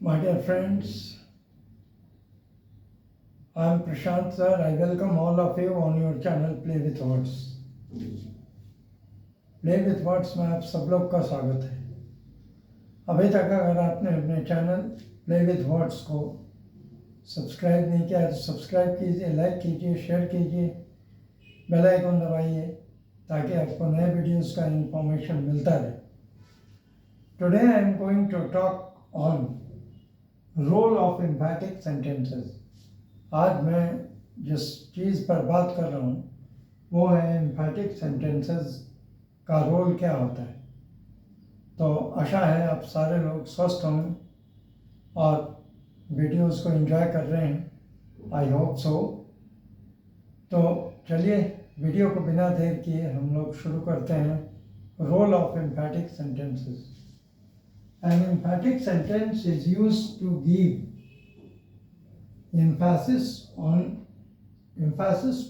My dear friends, I am Prashant sir. I welcome all of you on your channel Play with Words. Play with Words में आप सब लोग का स्वागत है। अभी तक अगर आपने अपने चैनल Play with Words को सब्सक्राइब नहीं किया तो सब्सक्राइब कीजिए, लाइक कीजिए, शेयर कीजिए, बेल आइकन दबाइए ताकि आपको नए वीडियोस का इंफॉर्मेशन मिलता रहे। Today I am going to talk on role of emphatic sentences. आज मैं जिस चीज़ पर बात कर रहा हूँ वो है एम्फैटिक सेंटेंसेस का रोल क्या होता है। तो आशा है आप सारे लोग स्वस्थ होंगे और वीडियोस को एंजॉय कर रहे हैं। I hope so. तो चलिए वीडियो को बिना देर किए हम लोग शुरू करते हैं। Role of emphatic sentences. An emphatic sentence is used to give emphasis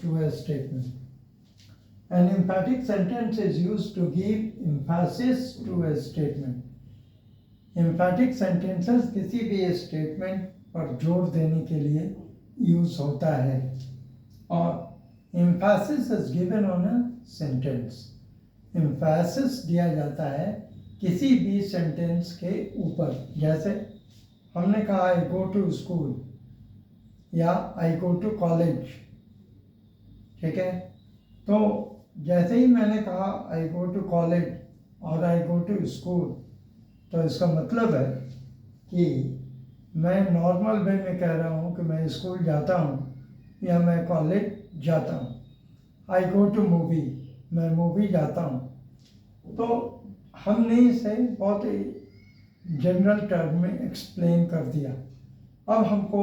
to a statement. An emphatic sentence is used to give emphasis to a statement. Emphatic sentences किसी भी स्टेटमेंट पर जोर देने के लिए यूज होता है और emphasis is given on a sentence. emphasis दिया जाता है किसी भी सेंटेंस के ऊपर। जैसे हमने कहा आई गो टू स्कूल या आई गो टू कॉलेज, ठीक है। तो जैसे ही मैंने कहा आई गो टू कॉलेज और आई गो टू स्कूल, तो इसका मतलब है कि मैं नॉर्मल वे में कह रहा हूँ कि मैं स्कूल जाता हूँ या मैं कॉलेज जाता हूँ। आई गो टू मूवी, मैं मूवी जाता हूँ। तो हमने इसे बहुत ही जनरल टर्म में एक्सप्लेन कर दिया। अब हमको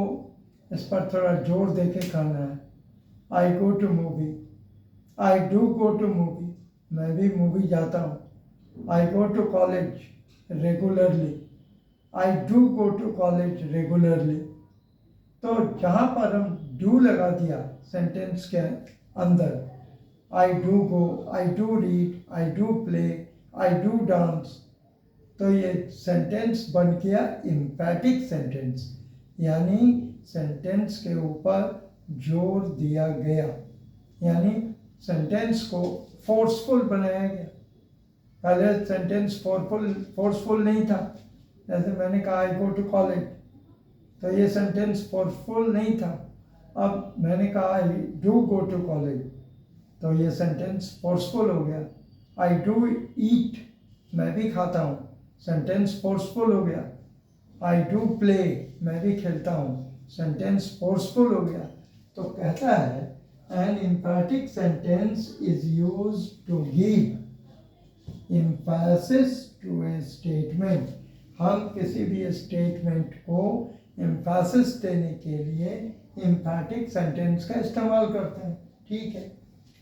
इस पर थोड़ा जोर देके कहना है। I go to movie, I do go to movie, मैं भी मूवी जाता हूँ। I go to college regularly, I do go to college regularly. तो जहाँ पर हम डू लगा दिया सेंटेंस के अंदर, आई do go, I do read, I do play, I do dance, तो ये सेंटेंस बन गया एम्फैटिक सेंटेंस, यानी सेंटेंस के ऊपर जोर दिया गया, यानी सेंटेंस को फोर्सफुल बनाया गया। पहले सेंटेंस फोर्सफुल नहीं था। जैसे मैंने कहा आई गो टू कॉलेज, तो ये सेंटेंस फोर्सफुल नहीं था। अब मैंने कहा I do go to college, तो ये सेंटेंस फोर्सफुल हो गया। आई डू ईट, मैं भी खाता हूँ, सेंटेंस फोर्सफुल हो गया। आई डू प्ले, मैं भी खेलता हूँ, सेंटेंस फोर्सफुल हो गया। तो कहता है an emphatic sentence is used to give emphasis to a statement. हम किसी भी स्टेटमेंट को एम्फैसिस देने के लिए एम्फैटिक सेंटेंस का इस्तेमाल करते हैं, ठीक है।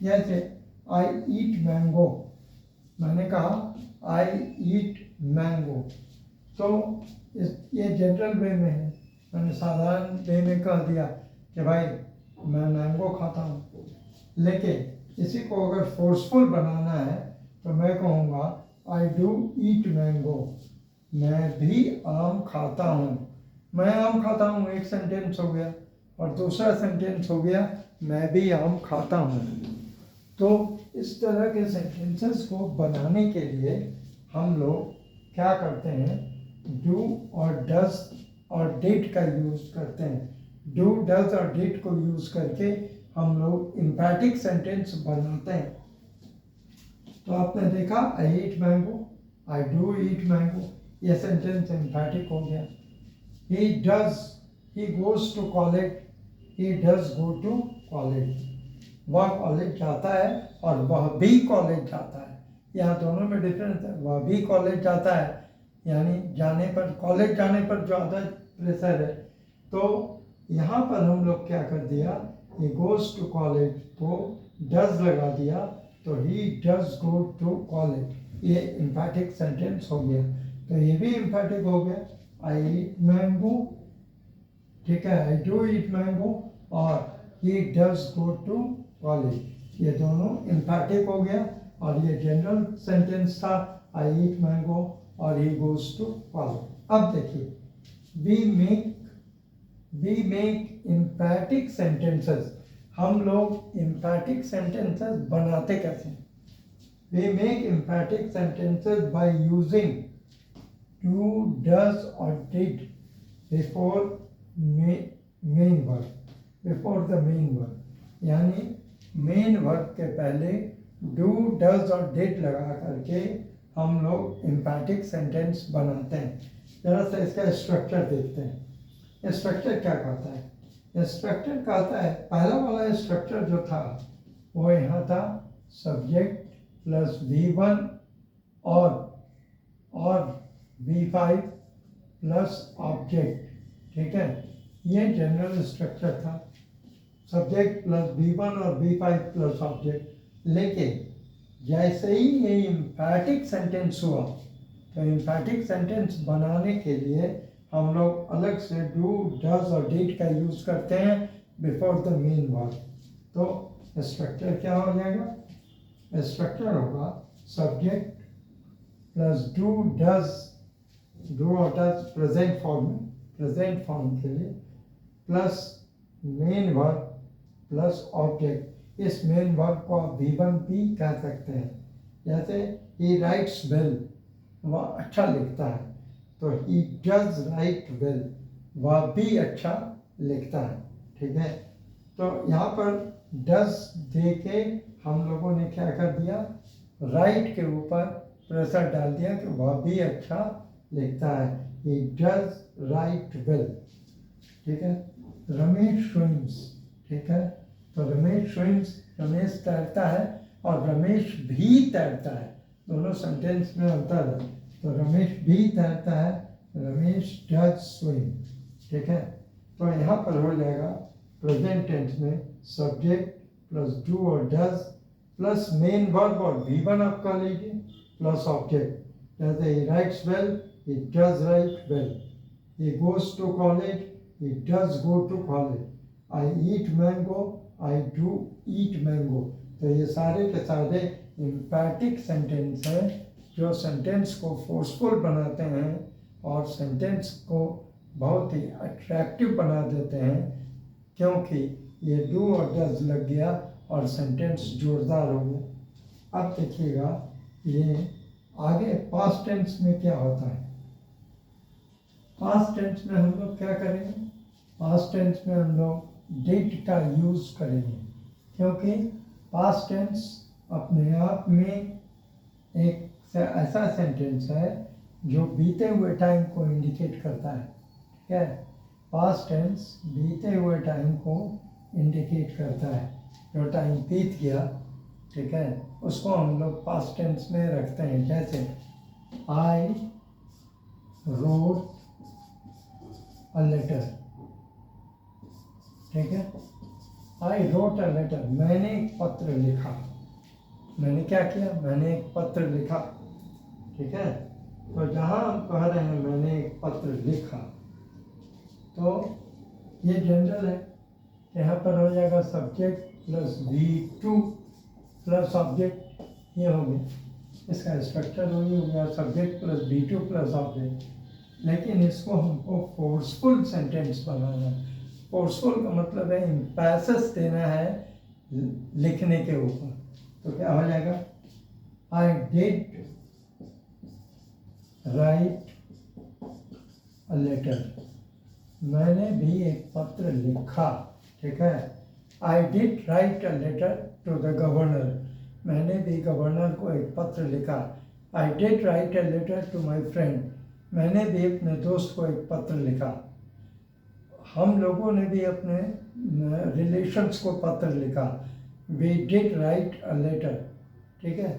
जैसे आई ईट मैंगो, मैंने कहा आई ईट मैंगो, तो ये जनरल वे में है। मैंने साधारण वे में कह दिया कि भाई मैं मैंगो खाता हूँ। लेकिन इसी को अगर फोर्सफुल बनाना है तो मैं कहूँगा आई डू ईट मैंगो, मैं भी आम खाता हूँ। मैं आम खाता हूँ एक सेंटेंस हो गया और दूसरा सेंटेंस हो गया मैं भी आम खाता हूँ। तो इस तरह के सेंटेंसेस को बनाने के लिए हम लोग क्या करते हैं, डू और डज और डिड का यूज़ करते हैं। डू, डज और डिड को यूज़ करके हम लोग एम्फैटिक सेंटेंस बनाते हैं। तो आपने देखा I eat mango, I do eat mango, ये सेंटेंस एम्फैटिक हो गया। He does, he goes to college, he does go to college, वह कॉलेज जाता है और वह भी कॉलेज जाता है। यहाँ दोनों में डिफरेंस है। वह भी कॉलेज जाता है यानी जाने पर, कॉलेज जाने पर ज़्यादा प्रेशर है। तो यहाँ पर हम लोग क्या कर दिया, ही गोज टू कॉलेज को डज लगा दिया, तो he does go to college, ये एम्फैटिक सेंटेंस हो गया। तो ये भी एम्फैटिक हो गया। आई ईट मैंगो, ठीक है, आई डू ईट मैंगो और he does go to college, ये दोनों एम्फैटिक हो गया। और ये जनरल सेंटेंस था आई ईट मैंगो और ही गोज टू कॉलेज। अब देखिए वी मेक emphatic sentences. हम लोग emphatic sentences बनाते कैसे? We make emphatic sentences by using do, does or did before main verb. Before the main verb. यानी मेन वर्ब के पहले do, does और did लगा करके हम लोग emphatic sentence बनाते हैं. जरा सा इसका स्ट्रक्चर देखते हैं. स्ट्रक्चर क्या कहता है? स्ट्रक्चर कहता है, पहला वाला स्ट्रक्चर जो था वो यहाँ था सब्जेक्ट प्लस V1 और V5 प्लस ऑब्जेक्ट. ठीक है, ये जनरल स्ट्रक्चर था, सब्जेक्ट प्लस V1 और V5 प्लस ऑब्जेक्ट. लेकिन जैसे ही ये एम्फैटिक सेंटेंस हुआ तो एम्फैटिक सेंटेंस बनाने के लिए हम लोग अलग से डू, डज और डिड का यूज करते हैं बिफोर द मेन वर्ब. तो स्ट्रक्चर क्या हो जाएगा? स्ट्रक्चर होगा subject plus do, does, do और डज प्रेजेंट फॉर्म के लिए, plus main verb plus object. इस मेन वर्ब को आप V1 भी कह सकते हैं. जैसे ही राइट्स वेल, वह अच्छा लिखता है, तो ही डज राइट वेल, वह भी अच्छा लिखता है. ठीक है, तो यहाँ पर डज दे के हम लोगों ने क्या कर दिया, राइट के ऊपर प्रेशर डाल दिया कि वह भी अच्छा लिखता है. ही डज राइट वेल. ठीक है, रमेश स्विम्स. ठीक है, तो रमेश स्विम्स, रमेश तैरता है और रमेश भी तैरता है, दोनों सेंटेंस में अंतर है. तो रमेश भी तैरता है, रमेश डज स्विम. ठीक है, तो यहाँ पर हो जाएगा प्रेजेंट टेंस में सब्जेक्ट प्लस डू और डज प्लस मेन वर्ब और V1 आप कह लीजिए प्लस ऑब्जेक्ट. जैसे he writes well, he does write well. He goes to college, he does go to college. I eat mango, I do eat mango. तो ये सारे के सारे एम्फैटिक सेंटेंस हैं जो सेंटेंस को फोर्सफुल बनाते हैं और सेंटेंस को बहुत ही अट्रैक्टिव बना देते हैं, क्योंकि ये डू और डज लग गया और सेंटेंस जोरदार हो गया. अब देखिएगा ये आगे पास्ट टेंस में क्या होता है. पास्ट टेंस में हम लोग क्या करेंगे? पास्ट टेंस में हम लोग डिड का यूज करेंगे, क्योंकि पास्ट टेंस अपने आप में एक ऐसा सेंटेंस है जो बीते हुए टाइम को इंडिकेट करता है. ठीक है, पास्ट टेंस बीते हुए टाइम को इंडिकेट करता है. जो टाइम बीत गया, ठीक है, उसको हम लोग पास्ट टेंस में रखते हैं. जैसे आई रोट अ लेटर. ठीक है, आई रोट अ लेटर, मैंने एक पत्र लिखा. मैंने क्या किया? मैंने एक पत्र लिखा. ठीक है, तो जहाँ हम कह रहे हैं मैंने एक पत्र लिखा, तो ये जनरल है. यहाँ पर हो जाएगा subject plus V2 plus object. ये हो गया, इसका स्ट्रक्चर वही हो गया, subject plus V2 plus object. लेकिन इसको हमको फोर्सफुल सेंटेंस बनाना है. फोर्सफुल का मतलब है एम्फेसिस देना है लिखने के ऊपर. तो क्या हो जाएगा? I did write a letter, मैंने भी एक पत्र लिखा. ठीक है, I did write a letter to the governor, मैंने भी गवर्नर को एक पत्र लिखा. I did write a letter to my friend, मैंने भी अपने दोस्त को एक पत्र लिखा. हम लोगों ने भी अपने रिलेशंस को पत्र लिखा. We did write a letter. ठीक है,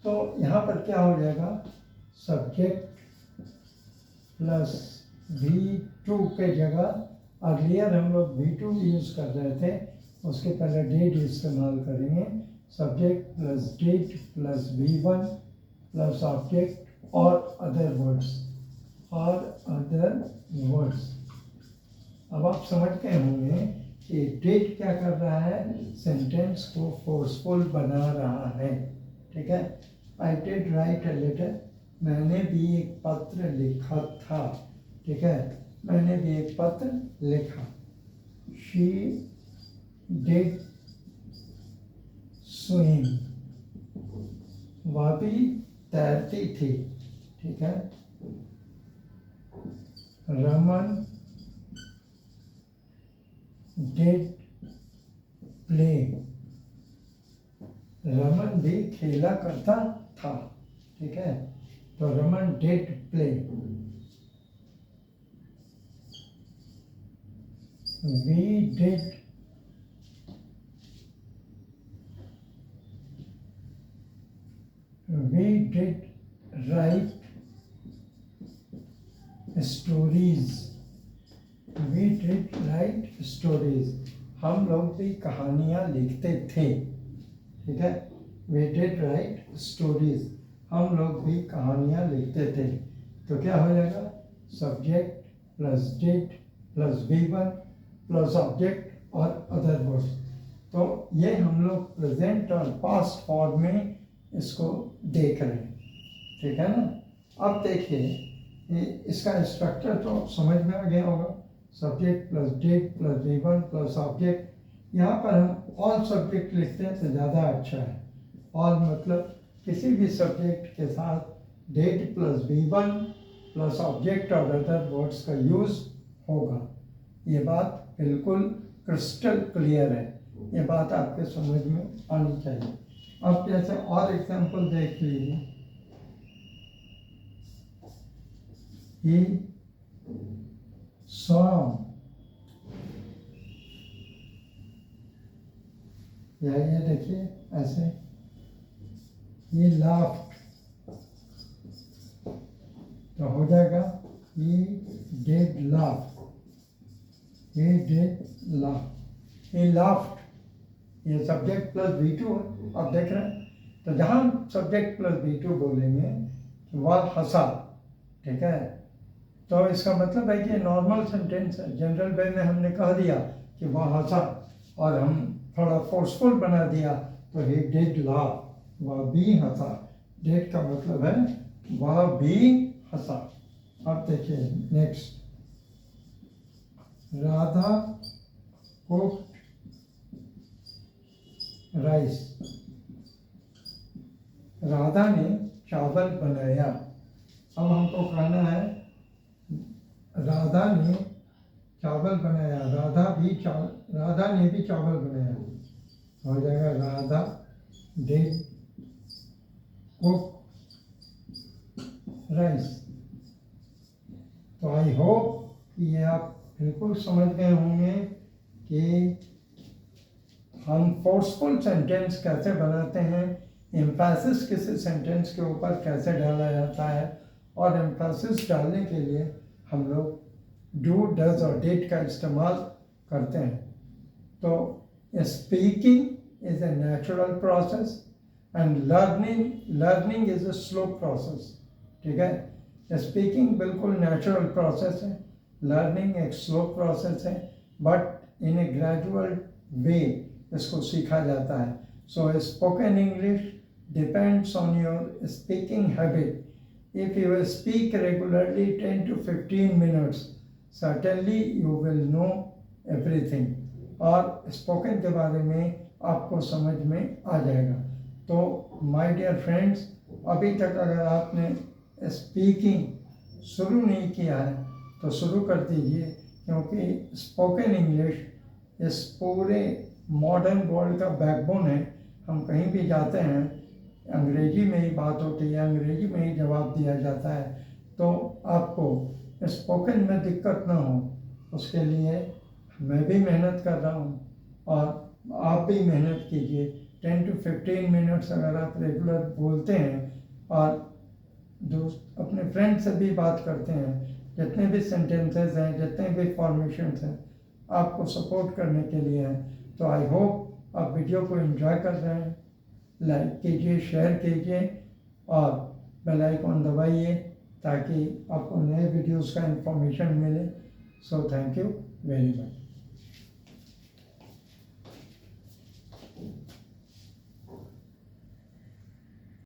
तो यहाँ पर क्या हो जाएगा? सब्जेक्ट प्लस V2 के जगह अर्लियर हम लोग V2 यूज़ कर रहे थे, उसके पहले डिड इस्तेमाल करेंगे. Subject plus did plus V1 plus object और अदर वर्ड्स. अब आप समझ गए होंगे कि डिड क्या कर रहा है? सेंटेंस को फोर्सफुल बना रहा है. ठीक है, I did write a letter, मैंने भी एक पत्र लिखा था. ठीक है, मैंने भी एक पत्र लिखा। शी डिड स्विम, वह भी तैरती थी। ठीक है। रमन डिड प्ले, रमन भी खेला करता था। ठीक है। तो Raman did play. We did write stories, we did write stories, हम लोग भी कहानियाँ लिखते थे। ठीक है। वी डिड राइट स्टोरीज, हम लोग भी कहानियाँ लिखते थे। तो क्या हो जाएगा? Subject plus did plus V1 plus object और अदर वर्ड्स। तो ये हम लोग प्रेजेंट और पास्ट फॉर्म में इसको देख रहे हैं। ठीक है ना। अब देखिए इसका स्ट्रक्चर तो समझ में आ गया होगा। Subject plus did plus V1 plus object. यहाँ पर हम ऑल सब्जेक्ट लिखते हैं तो ज़्यादा अच्छा है। ऑल मतलब किसी भी सब्जेक्ट के साथ did plus V1 plus object और अदर वर्ड्स का यूज़ होगा। ये बात बिल्कुल क्रिस्टल क्लियर है। ये बात आपके समझ में आनी चाहिए। अब जैसे और एग्जांपल देख लीजिए। He saw, या ये देखिए ऐसे। He laughed, तो हो जाएगा He did laugh, He did laugh, He laughed। ये सब्जेक्ट प्लस V2 है। आप देख रहे हैं। तो जहाँ सब्जेक्ट प्लस V2 बोलेंगे वह हंसा। ठीक है। तो इसका मतलब है कि नॉर्मल सेंटेंस है। जनरल वे में हमने कह दिया कि वह हंसा और हम थोड़ा फोर्सफुल बना दिया तो ही डिड लाफ, वह भी हंसा। डिड का मतलब है वह भी हंसा। अब देखिए next. Radha cooked rice, Radha ने चावल बनाया। अब हमको कहना है राधा ने चावल बनाया, राधा ने भी चावल बनाया। हो जाएगा राधा डिड कुक राइस। तो आई होप कि ये आप बिल्कुल समझ गए होंगे कि हम फोर्सफुल सेंटेंस कैसे बनाते हैं, एम्फेसिस किसी सेंटेंस के ऊपर कैसे डाला जाता है, और एम्फेसिस डालने के लिए हम लोग डू, डज और डिड का इस्तेमाल करते हैं। तो speaking is a natural process and learning is a slow process. ठीक है। स्पीकिंग बिल्कुल नेचुरल प्रोसेस है, लर्निंग एक स्लो प्रोसेस है, but in a gradual way इसको सीखा जाता है। So spoken English depends on your speaking habit. If you speak regularly 10 to 15 minutes, certainly you will know everything। और स्पोकन के बारे में आपको समझ में आ जाएगा। तो माय डियर फ्रेंड्स, अभी तक अगर आपने स्पीकिंग शुरू नहीं किया है तो शुरू कर दीजिए, क्योंकि स्पोकन इंग्लिश इस पूरे मॉडर्न वर्ल्ड का बैकबोन है। हम कहीं भी जाते हैं अंग्रेजी में ही बात होती है, अंग्रेजी में ही जवाब दिया जाता है। तो आपको स्पोकन में दिक्कत ना हो उसके लिए मैं भी मेहनत कर रहा हूँ और आप भी मेहनत कीजिए। 10 to 15 मिनट्स अगर आप रेगुलर बोलते हैं और दोस्त अपने फ्रेंड से भी बात करते हैं, जितने भी सेंटेंसेस हैं, जितने भी फॉर्मेशंस हैं, आपको सपोर्ट करने के लिए हैं। तो आई होप आप वीडियो को एंजॉय कर रहे हैं। लाइक कीजिए, शेयर कीजिए और बेल आइकन दबाइए ताकि आपको नए वीडियोस का इंफॉर्मेशन मिले। So thank you very much.